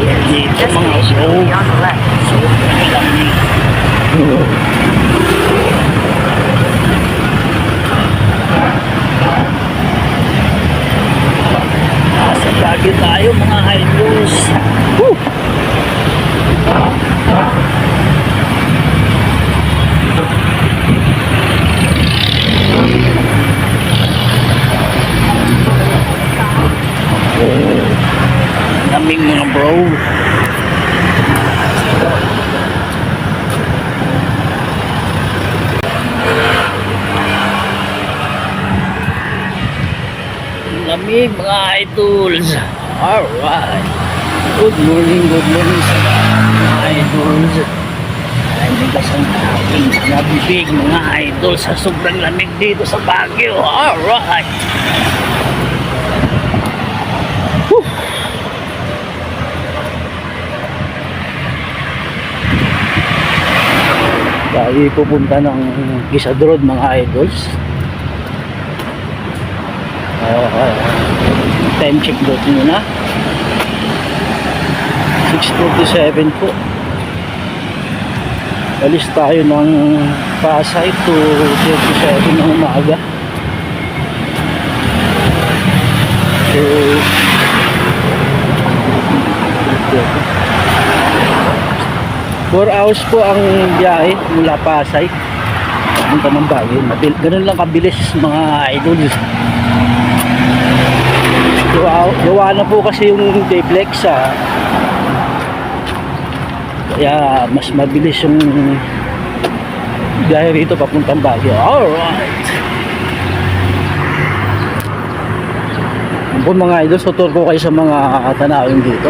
Dito mga nasa Baguio tayo mga idol. Woo! Naming mga bro. Lamig mga idols. Alright. Good morning sa mga idols. Hindi kasang aking nabibig mga idol sa sobrang lamig dito sa Baguio. Alright. Whew. Tayo pupunta ng Isadrod mga idols. Time check dot muna 6:47 po. Alis tayo ng Pasay to 37 ng umaga. So 4 hours po ang biyahe mula Pasay punta ng Baguio. Ganun lang kabilis mga idol. Gawa na po kasi yung Dayflex kaya mas mabilis yung biyahe rito papuntang Baguio. Alright. Yan po mga idol, tutur ko kayo sa mga tanawin dito.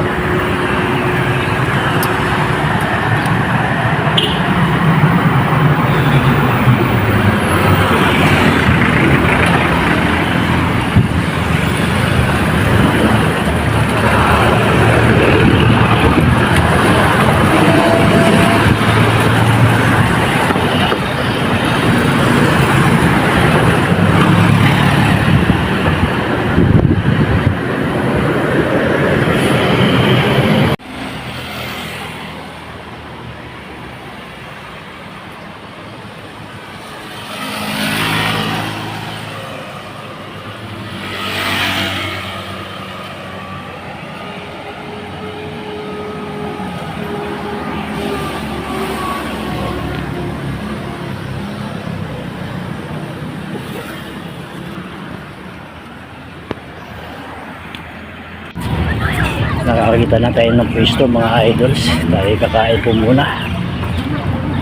Nakakita na tayo ng pwesto mga idols. Tayo kakain po muna.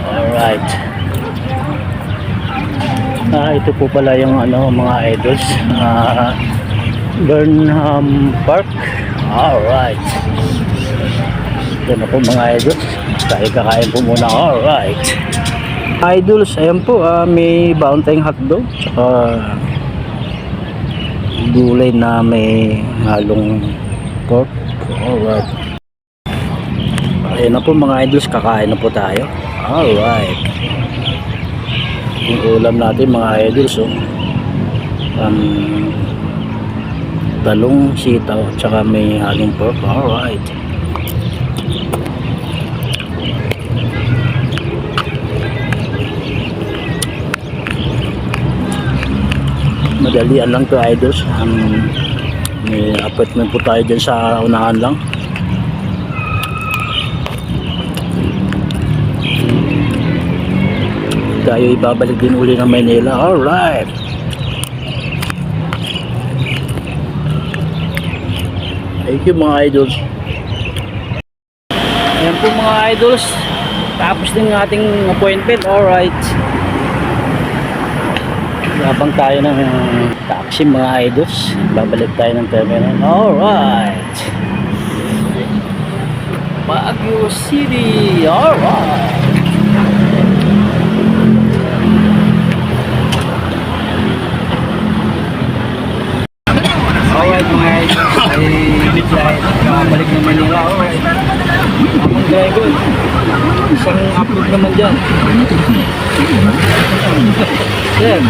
Alright. Ito po pala yung mga idols. Burnham Park. Alright. Ito na po mga idols. Tayo kakain po muna. Alright. Idols, ayan po. May baon tayong hotdog. Tsaka gulay na may halong pork. Alright. Ayan na po mga idols, kakain na po tayo. Alright. Yung ulam natin mga idols, talong, sitaw, tsaka may halong pork. Alright. Madalian lang to idols. May appointment po tayo dyan sa unahan lang. Tayo ibabalik din uli ng Manila. Alright. Thank you mga idols. Ayan po mga idols. Tapos din ng ating appointment. Alright. Habang tayo ng taxi mga idols, babalik tayo ng terminal. Alright. Baguio City. Alright. Alright mga idols, ay babalik ng Manila. Alright. Among driver, isang upload naman dyan. Yan.